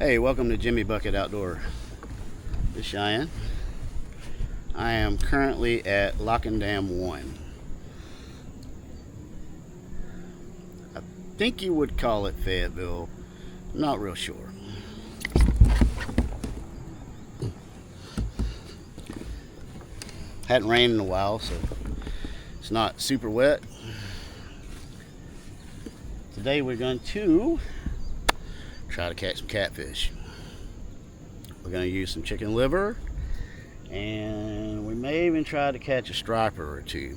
Hey, welcome to Jimmy Bucket Outdoor. This is Cheyenne. I am currently at Lock and Dam 1. I think you would call it Fayetteville. Not real sure. Hadn't rained in a while, so it's not super wet. Today we're going to try to catch some catfish. We're going to use some chicken liver, and we may even try to catch a striper or two.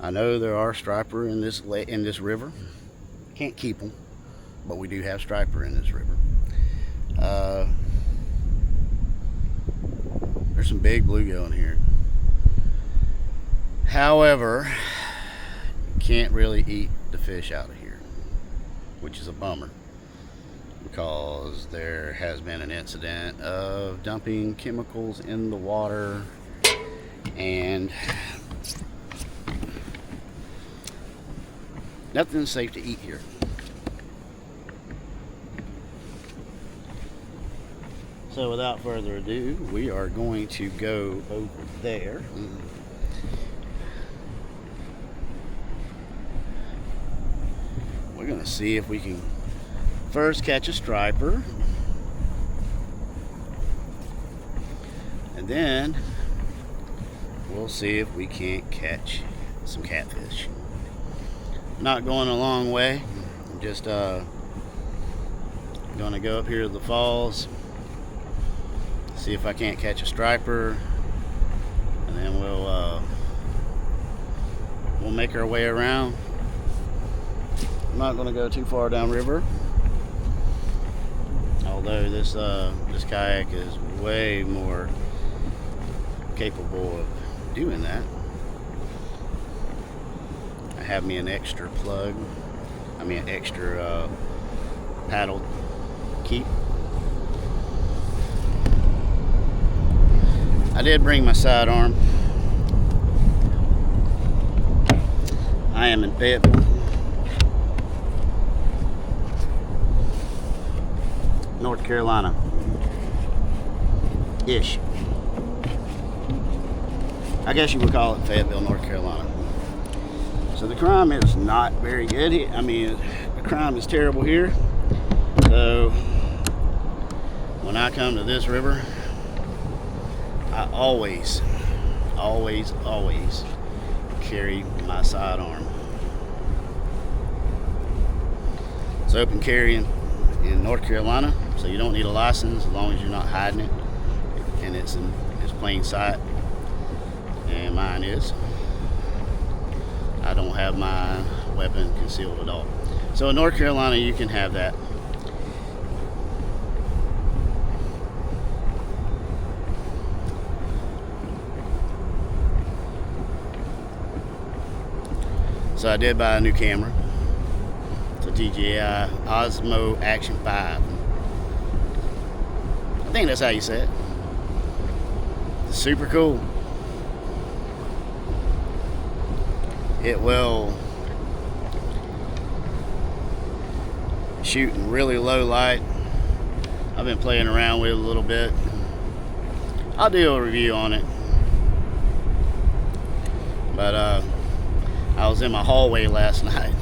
I know there are striper in this river. Can't keep them, but we do have striper in this river. There's some big bluegill in here. However, you can't really eat the fish out of here, which is a bummer, because there has been an incident of dumping chemicals in the water, and nothing's safe to eat here. So without further ado, we are going to go over there. We're going to see if we can first catch a striper, and then we'll see if we can't catch some catfish. Not going a long way. I'm just gonna go up here to the falls, see if I can't catch a striper, and then we'll make our way around. I'm not going to go too far downriver, although this kayak is way more capable of doing that. I have me an extra paddle keep. I did bring my sidearm. I am in Fayetteville, North Carolina ish. I guess you would call it Fayetteville, North Carolina. So the crime is not very good. I mean, the crime is terrible here. So when I come to this river, I always carry my sidearm. It's open carry in North Carolina, so you don't need a license as long as you're not hiding it and it's plain sight, and mine is. I don't have my weapon concealed at all. So in North Carolina you can have that. So I did buy a new camera. It's a DJI Osmo Action 5. I think that's how you say it. It's super cool. It will shoot in really low light. I've been playing around with it a little bit. I'll do a review on it. But I was in my hallway last night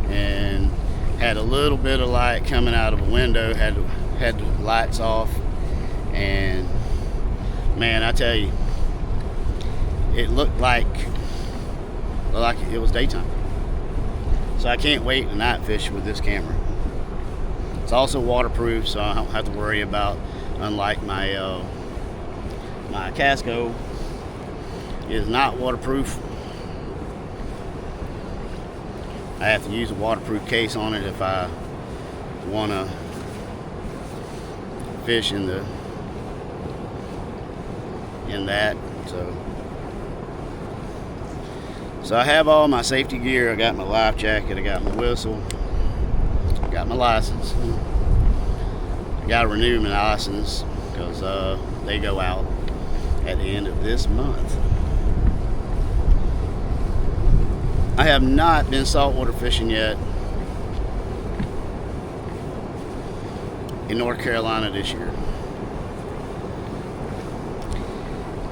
and had a little bit of light coming out of a window, had the lights off, and man, I tell you, it looked like it was daytime. So I can't wait to night fish with this camera. It's also waterproof, so I don't have to worry about, unlike my my Casco is not waterproof. I have to use a waterproof case on it if I want to fish in that. So I have all my safety gear. I got my life jacket, I got my whistle, I got my license. I got to renew my license because they go out at the end of this month. I have not been saltwater fishing yet. in North Carolina this year.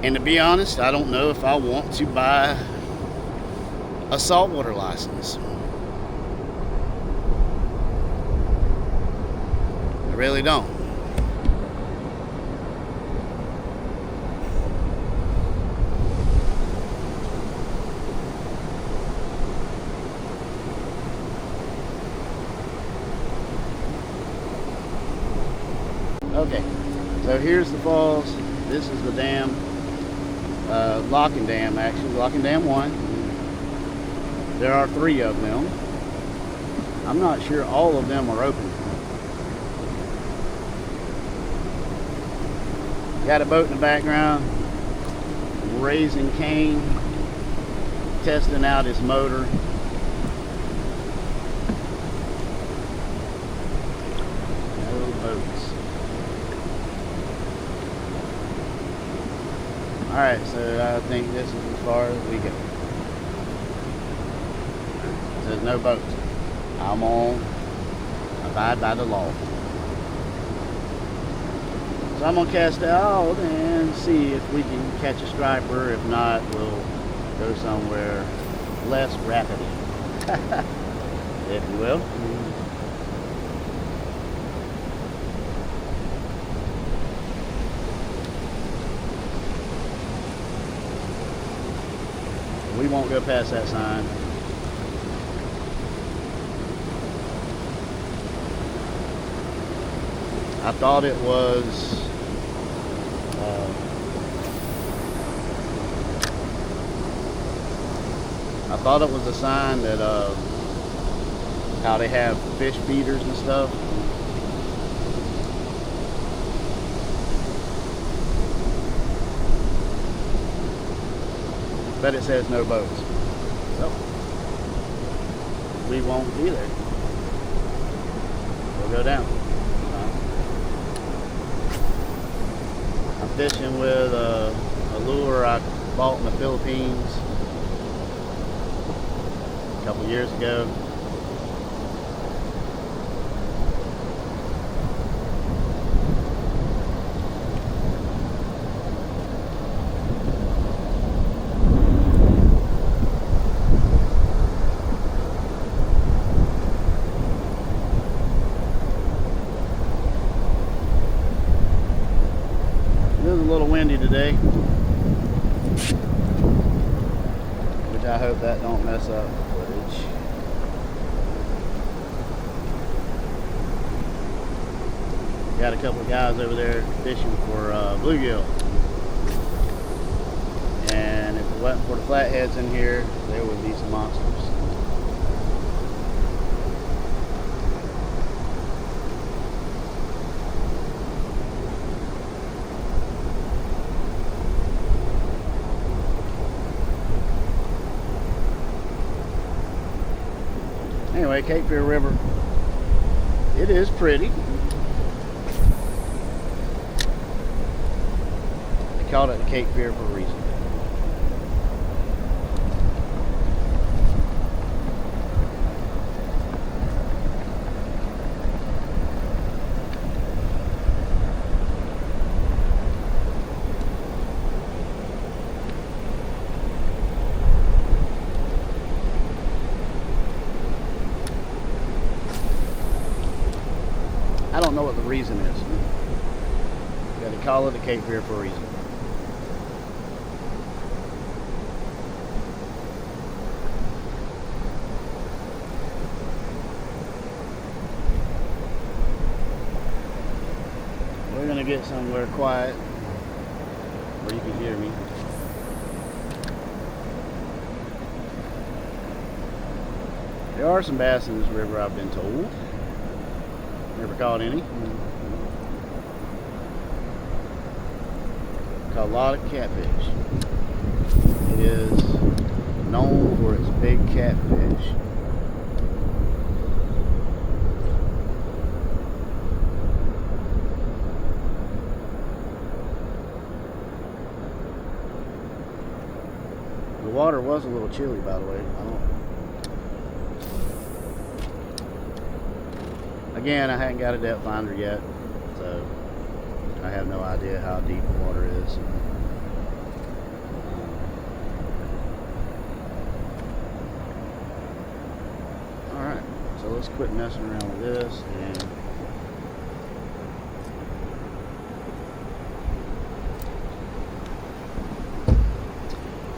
And to be honest, I don't know if I want to buy a saltwater license. I really don't. Okay, so here's the falls. This is the dam, Locking Dam, actually, Locking Dam 1. There are 3 of them. I'm not sure all of them are open. Got a boat in the background, raising Cain, testing out his motor. No boats. Alright, so I think this is as far as we go. It says no boats. I'm on abide by the law. So I'm going to cast out and see if we can catch a striper. If not, we'll go somewhere less rapid, if you will. We won't go past that sign. I thought it was a sign that how they have fish feeders and stuff. But it says no boats. So we won't be there. We'll go down. I'm fishing with a lure I bought in the Philippines a couple years ago. It was a little windy today, which I hope that don't mess up the footage. Got a couple of guys over there fishing for bluegill, and if it wasn't for the flatheads in here, there would be some monsters. Anyway, Cape Fear River, it is pretty. They called it Cape Fear for a reason. I don't know what the reason is. You got to call it a Cape Fear for a reason. We're gonna get somewhere quiet where you can hear me. There are some bass in this river, I've been told. Never caught any. Caught a lot of catfish. It is known for its big catfish. The water was a little chilly, by the way. Again, I hadn't got a depth finder yet. I have no idea how deep the water is. Alright, so let's quit messing around with this and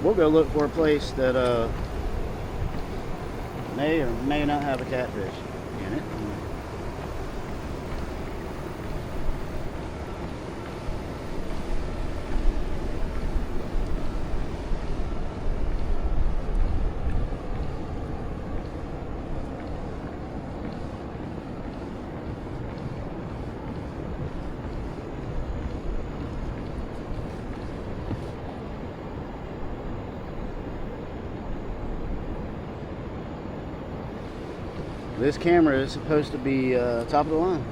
we'll go look for a place that may or may not have a catfish in it. This camera is supposed to be top of the line.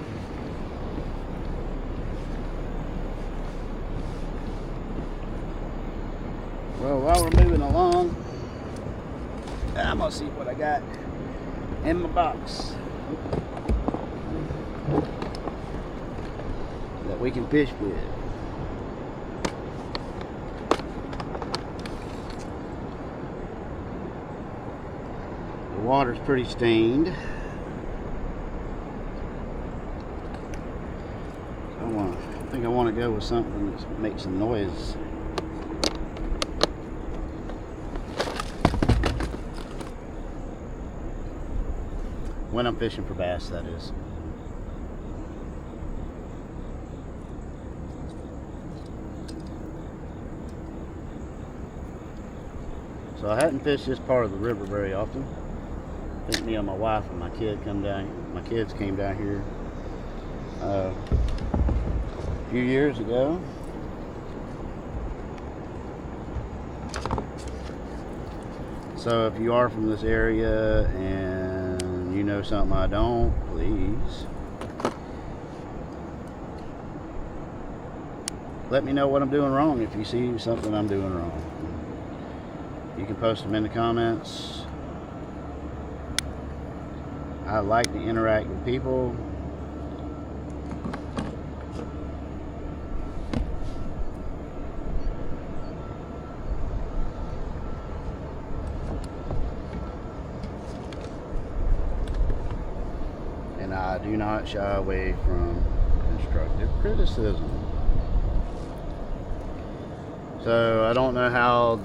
Well, while we're moving along, I'm gonna see what I got in my box that we can fish with. The water's pretty stained. I think I want to go with something that makes some noise. When I'm fishing for bass, that is. So I hadn't fished this part of the river very often. I think me and my wife and my kids came down here a few years ago. So if you are from this area and you know something I don't, please let me know what I'm doing wrong. If you see something I'm doing wrong, you can post them in the comments. I like to interact with people. And I do not shy away from constructive criticism. So I don't know how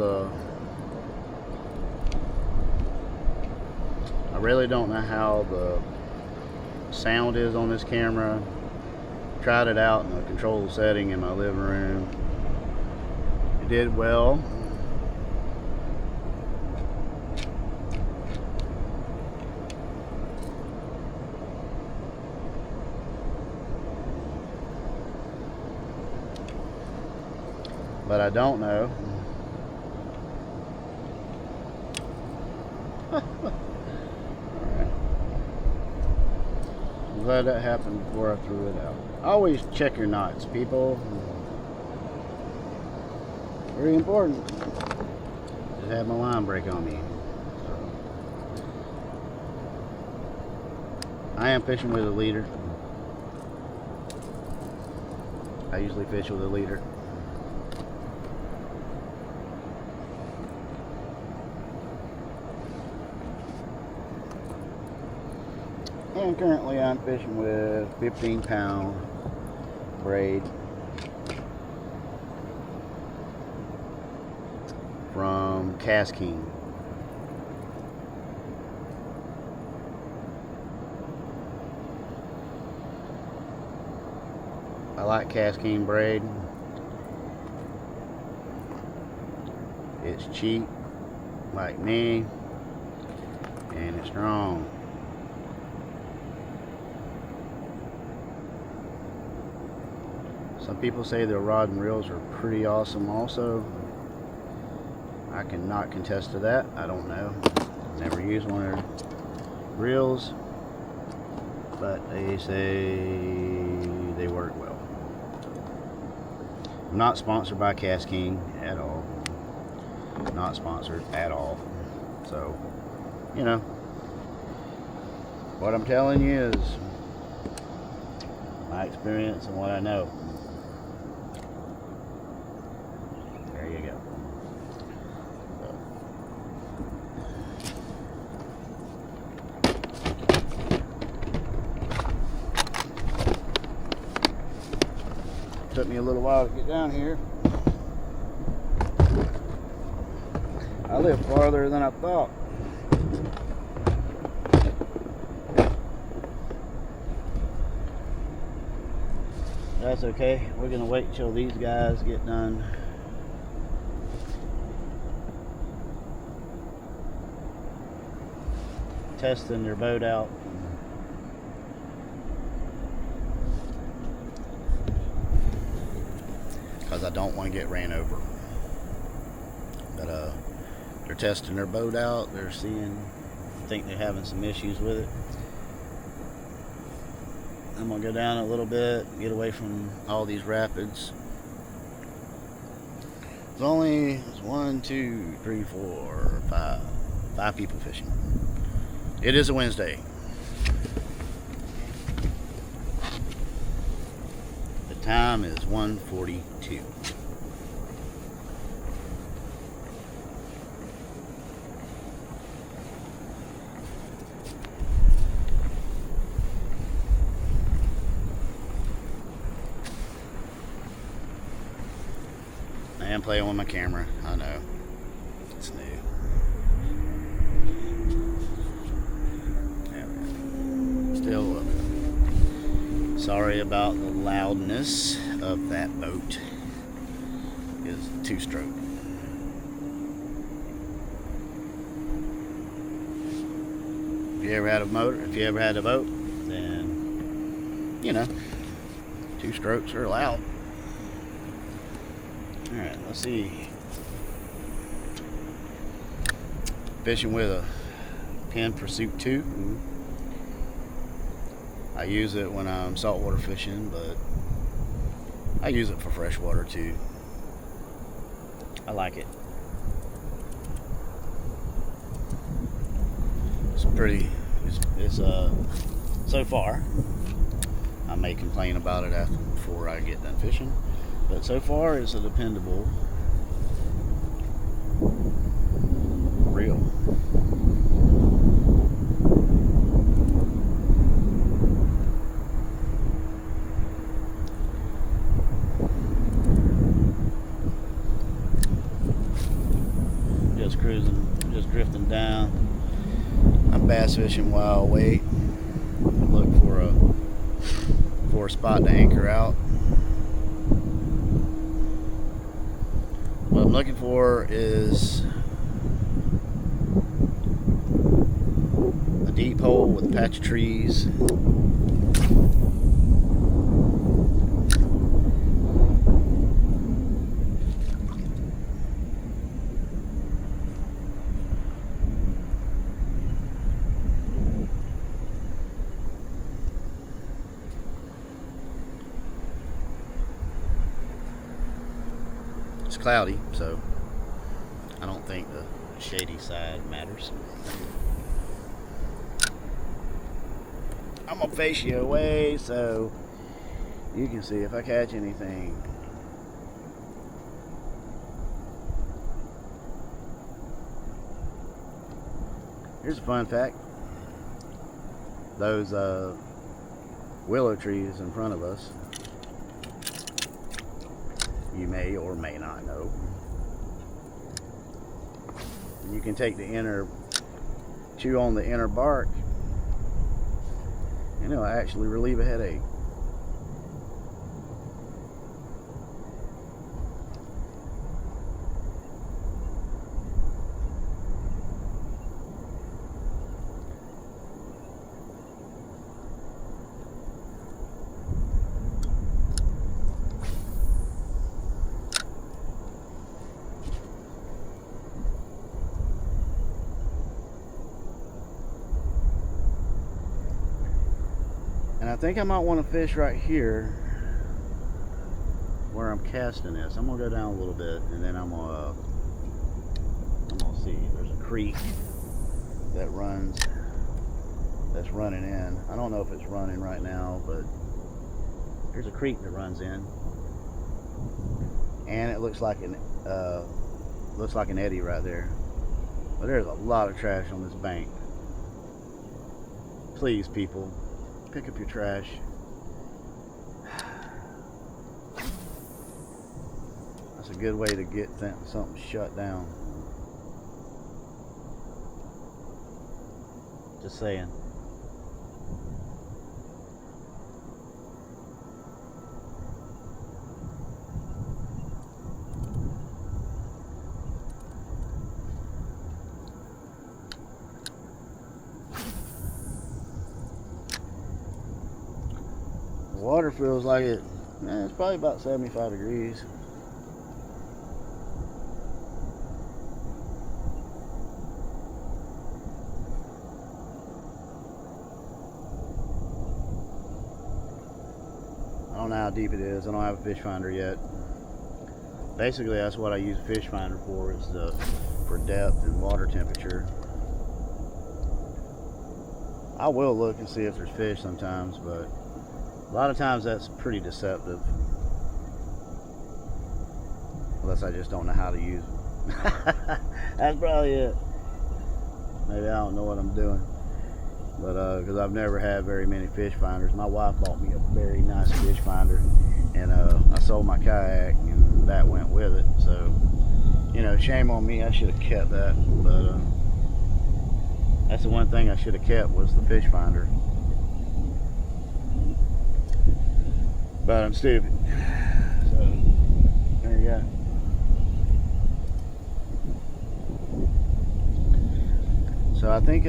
I really don't know how the sound is on this camera. Tried it out in the control setting in my living room. It did well. But I don't know. I'm glad that happened before I threw it out. Always check your knots, people. Very important. Just had my line break on me. So, I am fishing with a leader. I usually fish with a leader. And currently I'm fishing with 15-pound braid from KastKing. I like KastKing braid. It's cheap, like me, and it's strong. Some people say their rod and reels are pretty awesome also. I cannot contest to that. I don't know. Never used one of their reels, but they say they work well. I'm not sponsored by KastKing at all. Not sponsored at all. So, you know, what I'm telling you is my experience and what I know. Took me a little while to get down here. I live farther than I thought. That's okay. We're gonna wait till these guys get done testing their boat out. Because I don't want to get ran over. But they're testing their boat out. They're think they're having some issues with it. I'm gonna go down a little bit, get away from all these rapids. It's only 1, 2, 3, 4, 5 people fishing. It is a Wednesday. The time is 1:42. I am playing with my camera. I know. It's new. Still sorry about the loudness of that boat. It's 2-stroke. If you ever had a boat, then you know 2 strokes are loud. Alright, let's see. Fishing with a Penn Pursuit 2. I use it when I'm saltwater fishing, but I use it for freshwater too. I like it. It's pretty. It's so far. I may complain about it before I get done fishing, but so far it's a dependable reel. Just cruising, just drifting down. I'm bass fishing while I wait. Look for a spot to anchor out. What I'm looking for is a deep hole with a patch of trees. It's cloudy, so I don't think the shady side matters. I'm gonna face you away so you can see if I catch anything. Here's a fun fact. Those willow trees in front of us, you may or may not know, you can take chew on the inner bark, and it'll actually relieve a headache. And I think I might want to fish right here where I'm casting this. I'm gonna go down a little bit, and then I'm gonna see. There's a creek that's running in. I don't know if it's running right now, but there's a creek that runs in, and it looks like an eddy right there. But there's a lot of trash on this bank. Please, people, pick up your trash. a good way to get something shut down. Just saying. The water feels like it, man, it's probably about 75 degrees. I don't know how deep it is. I don't have a fish finder yet. Basically, that's what I use a fish finder for, is for depth and water temperature. I will look and see if there's fish sometimes, but a lot of times that's pretty deceptive. Unless I just don't know how to use it. That's probably it. Maybe I don't know what I'm doing. But because I've never had very many fish finders. My wife bought me a very nice fish finder, and I sold my kayak and that went with it. So, you know, shame on me. I should have kept that. But that's the one thing I should have kept, was the fish finder. But I'm stupid. So there you go. So I think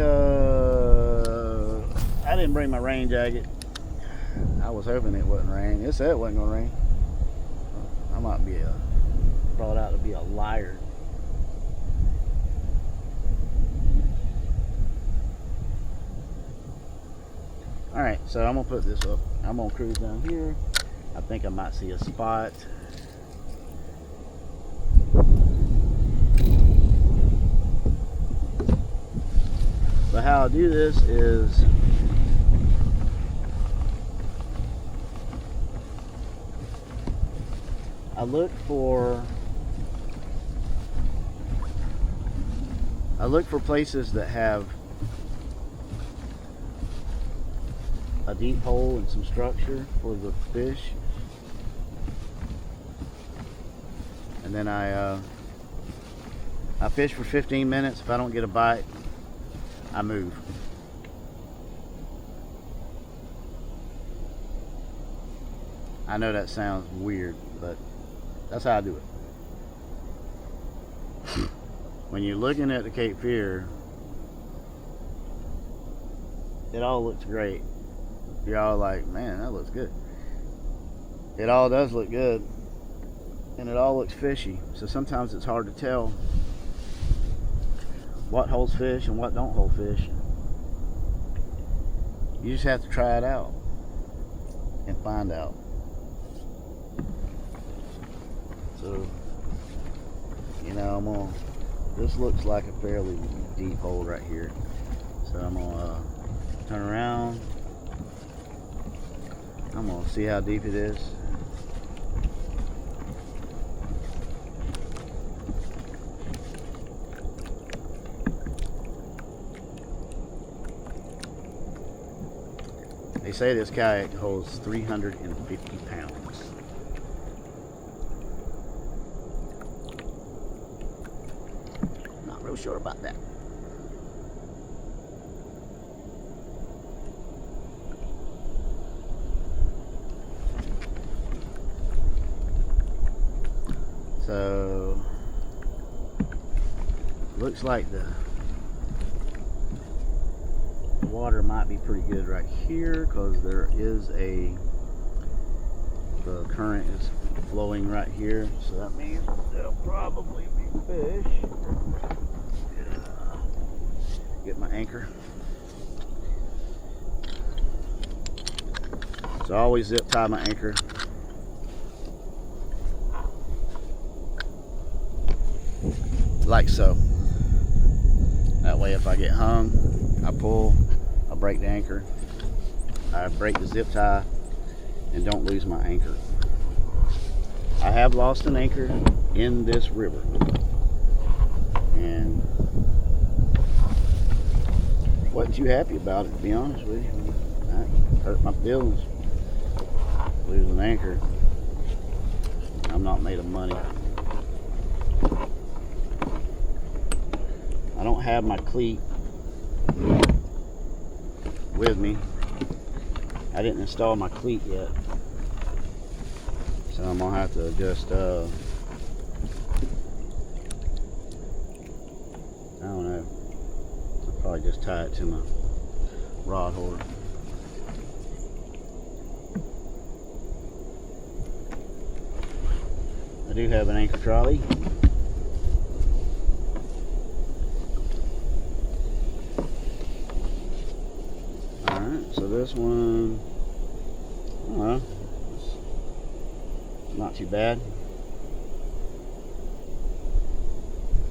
I didn't bring my rain jacket. I was hoping it wouldn't rain. It said it wasn't gonna rain. I might be brought out to be a liar. Alright, so I'm gonna put this up. I'm gonna cruise down here. I think I might see a spot. But how I do this is I look for places that have a deep hole and some structure for the fish, and then I fish for 15 minutes. If I don't get a bite, I move. I know that sounds weird, but that's how I do it. When you're looking at the Cape Fear, it all looks great. You're all like, man, that looks good. It all does look good, and it all looks fishy. So sometimes it's hard to tell what holds fish and what don't hold fish. You just have to try it out and find out. So, you know, this looks like a fairly deep hole right here. So I'm gonna turn around. I'm gonna see how deep it is. They say this kayak holds 350 pounds. Not real sure about that. So, looks like the water might be pretty good right here, because there is the current is flowing right here, so that means there'll probably be fish. Get my anchor. So I always zip tie my anchor. Like so. That way if I get hung, I pull, I break the anchor, I break the zip tie, and don't lose my anchor. I have lost an anchor in this river, and wasn't too happy about it, to be honest with you. That hurt my feelings. Losing an anchor. I'm not made of money. I don't have my cleat with me. I didn't install my cleat yet, so I'm gonna have to just I don't know, I'll probably just tie it to my rod holder. I do have an anchor trolley. Alright, so this one, I don't know, it's not too bad.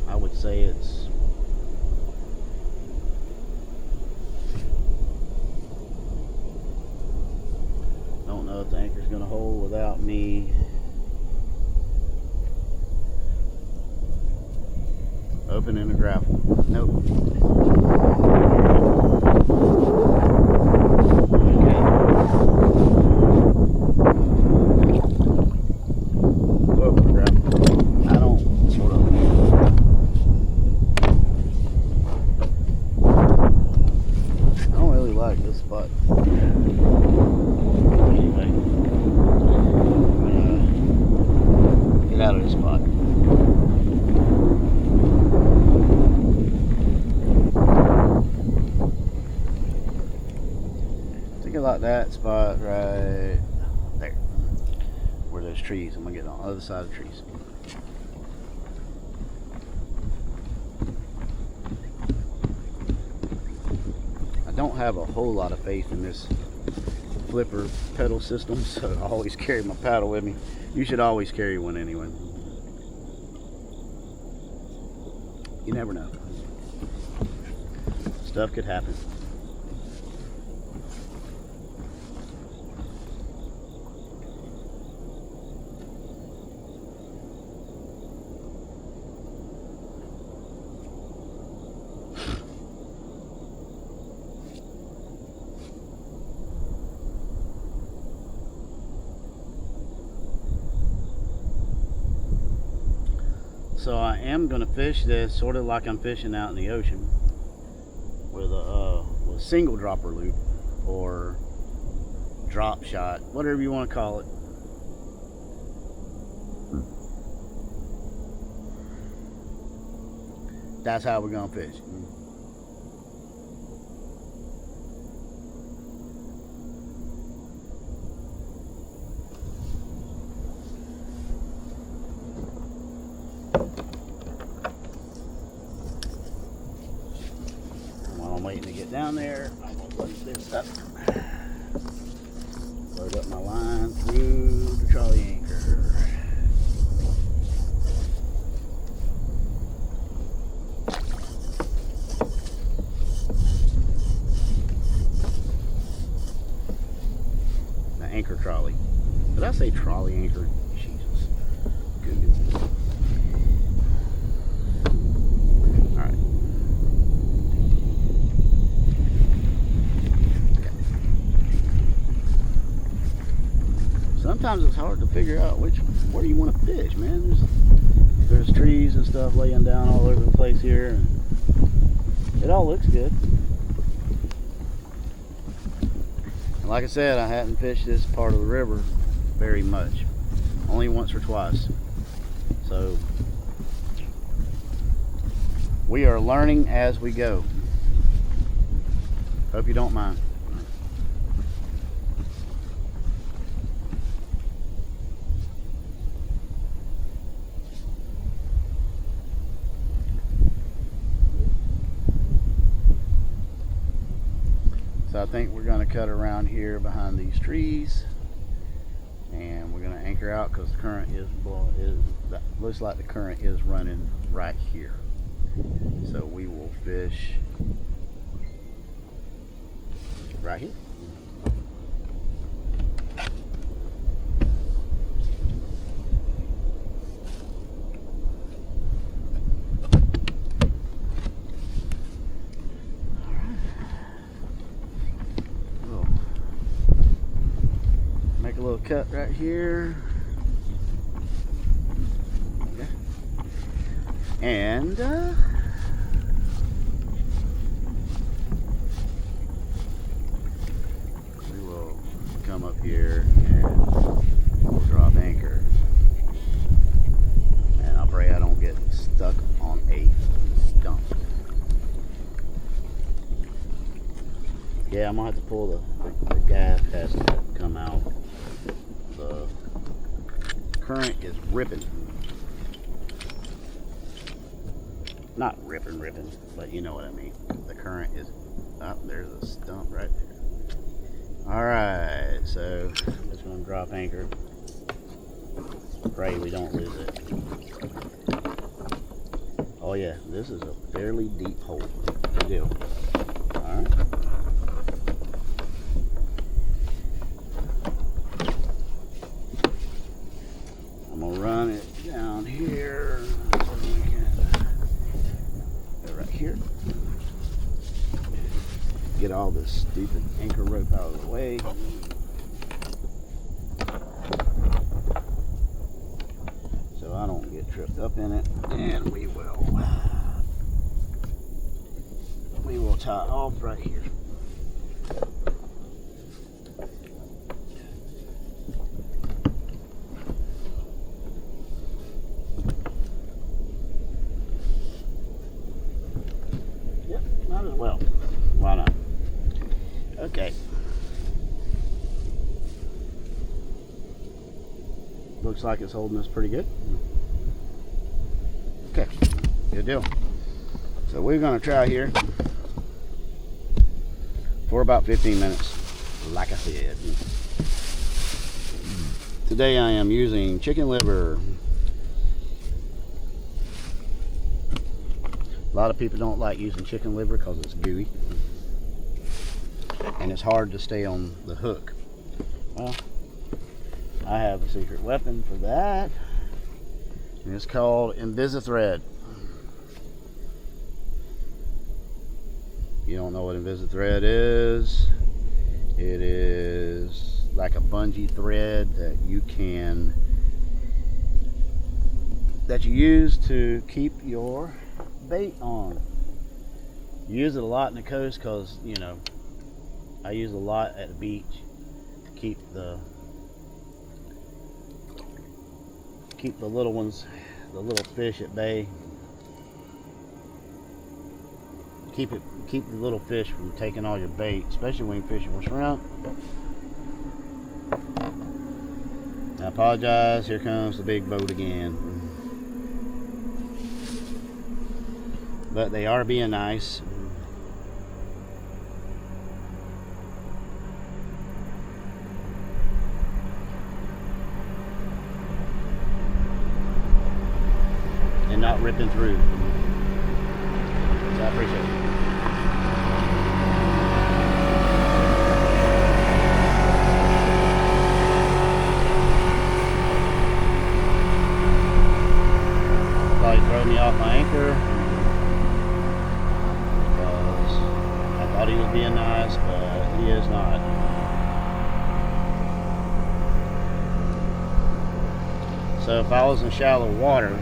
I would say it's don't know if the anchor's gonna hold without me opening the grapple. Nope. Like that spot right there where those trees. I'm gonna get on the other side of the trees. I don't have a whole lot of faith in this flipper pedal system, so I always carry my paddle with me. You should always carry one anyway. You never know. Stuff could happen. So I am going to fish this sort of like I'm fishing out in the ocean with a single dropper loop or drop shot, whatever you want to call it. That's how we're going to fish. Waiting to get down there, I'm going to load this up. Load up my line through the trolley anchor. The anchor trolley. Did I say trolley anchor? Jesus. Goodness. Sometimes it's hard to figure out where you want to fish, man. There's trees and stuff laying down all over the place here, and it all looks good. And like I said, I hadn't fished this part of the river very much, only once or twice. So we are learning as we go. Hope you don't mind. So I think we're going to cut around here behind these trees, and we're going to anchor out because the current looks like the current is running right here. So we will fish right here. Cut right here. Okay. And come up here and we'll drop anchor. And I pray I don't get stuck on a stump. Yeah, I'm gonna have to pull the gaff has to come out. The current is ripping. Not ripping, but you know what I mean. The current is up. There's a stump right there. Alright, so I'm just gonna drop anchor. Pray we don't lose it. Oh yeah, this is a fairly deep hole. Good deal. Alright. I'm gonna run it down here so we can go right here. Get all this stupid anchor rope out of the way. So I don't get tripped up in it. And we will tie off right here. Yep, might as well. Why not? Okay. Looks like it's holding us pretty good. Okay, good deal. So we're gonna try here for about 15 minutes, like I said. Today I am using chicken liver. A lot of people don't like using chicken liver because it's gooey and it's hard to stay on the hook. Well, I have a secret weapon for that, and it's called Invisithread. You don't know what Invisithread is? It is like a bungee thread that you use to keep your bait on. You use it a lot in the coast because, you know, I use it a lot at the beach to keep the little ones, the little fish at bay. Keep the little fish from taking all your bait, especially when you're fishing with shrimp. I apologize, here comes the big boat again. But they are being nice. And not ripping through. So I appreciate it. Probably throw me off my anchor because I thought he was being nice, but he is not. So if I was in shallow water,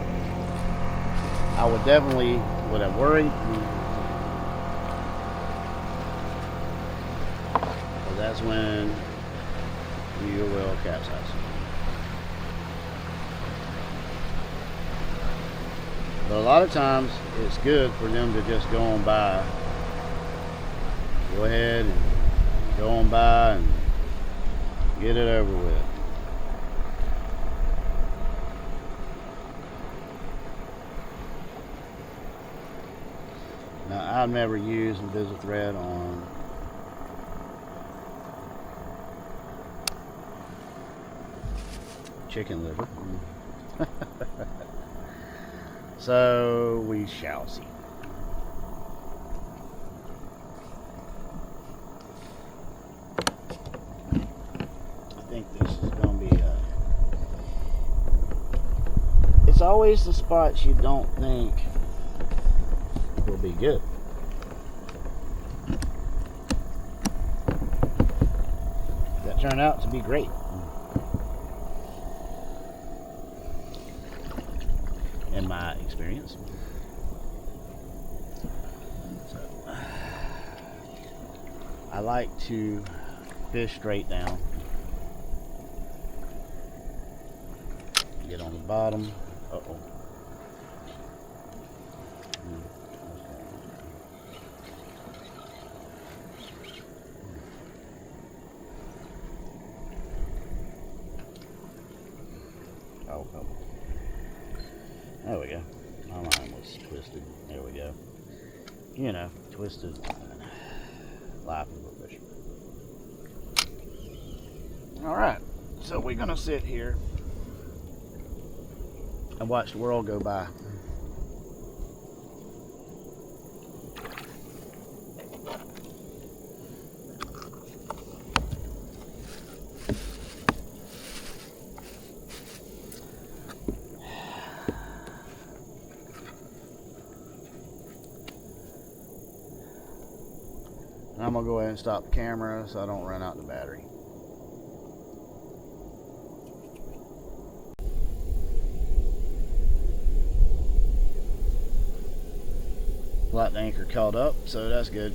I would have worried. Well, that's when you will capsize. But a lot of times it's good for them to just go on by. Go ahead and go on by and get it over with. Now, I've never used Invisithread on chicken liver. So we shall see. I think this is going to be it's always the spots you don't think will be good. That turned out to be great. In my experience. So, I like to fish straight down. get on the bottom. Uh-oh. Oh, oh. There we go. My line was twisted. There we go. You know, twisted life of a fisherman. Alright, so we're going to sit here and watch the world go by. I'm going to go ahead and stop the camera so I don't run out the battery. Light anchor caught up, so that's good.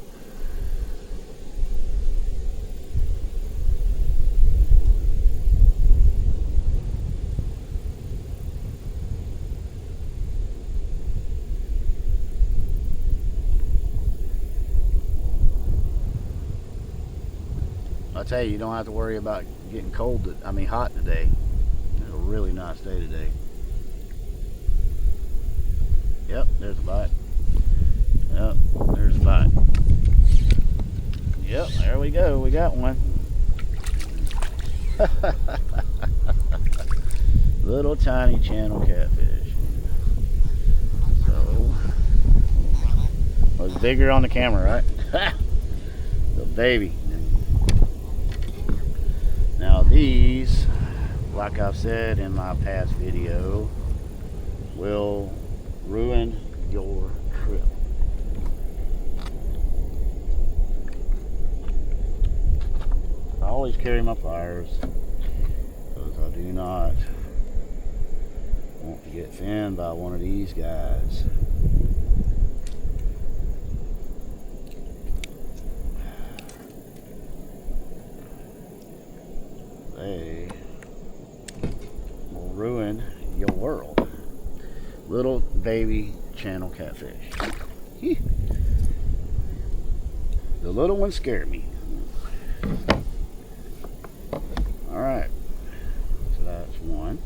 I tell you, you don't have to worry about getting cold, hot today. It's a really nice day today. Yep, there's a bite. Yep, there's a bite. Yep, there we go. We got one. Little tiny channel catfish. So, was bigger on the camera, right? The baby. Now these, like I've said in my past video, will ruin your trip. I always carry my pliers because I do not want to get finned by one of these guys. They will ruin your world. Little baby channel catfish. The little ones scare me. Alright, so that's one.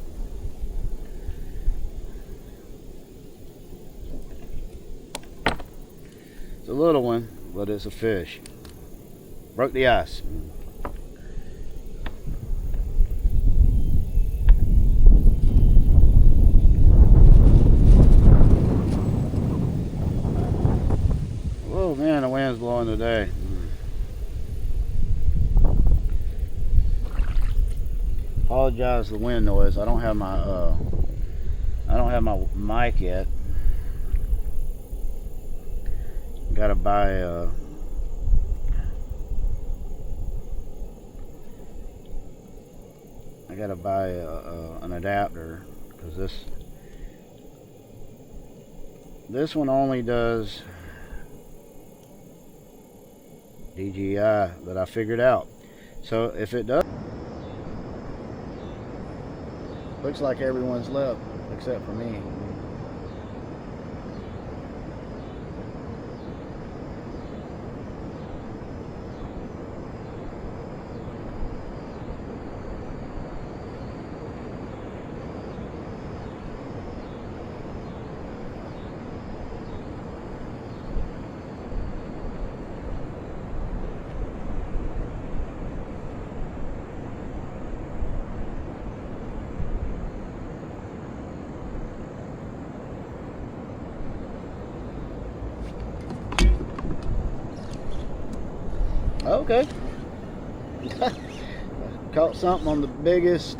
It's a little one, but it's a fish. Broke the ice. Oh man, the wind's blowing today. Apologize for the wind noise. I don't have my mic yet. Gotta buy an adapter because this one only does DJI that I figured out. So if it does, looks like everyone's left except for me. Okay. Caught something on the biggest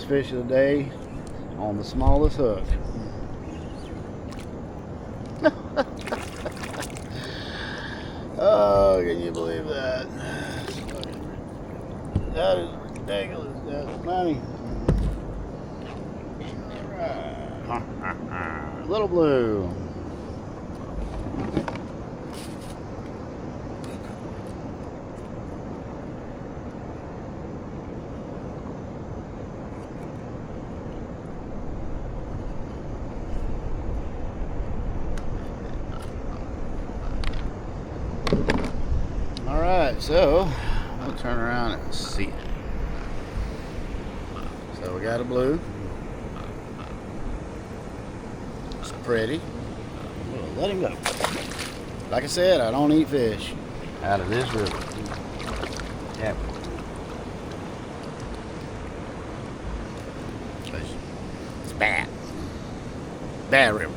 fish of the day on the smallest hook. Oh, can you believe that? That is ridiculous. That's funny. All right. Little blue. So I'll turn around and see it. So we got a blue. It's pretty. We'll let him go. Like I said, I don't eat fish out of this river. Yeah. It's bad. Bad river.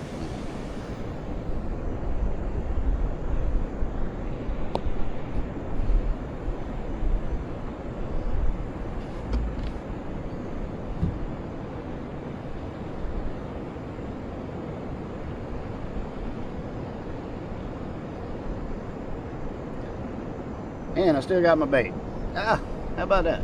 And I still got my bait. Ah, how about that?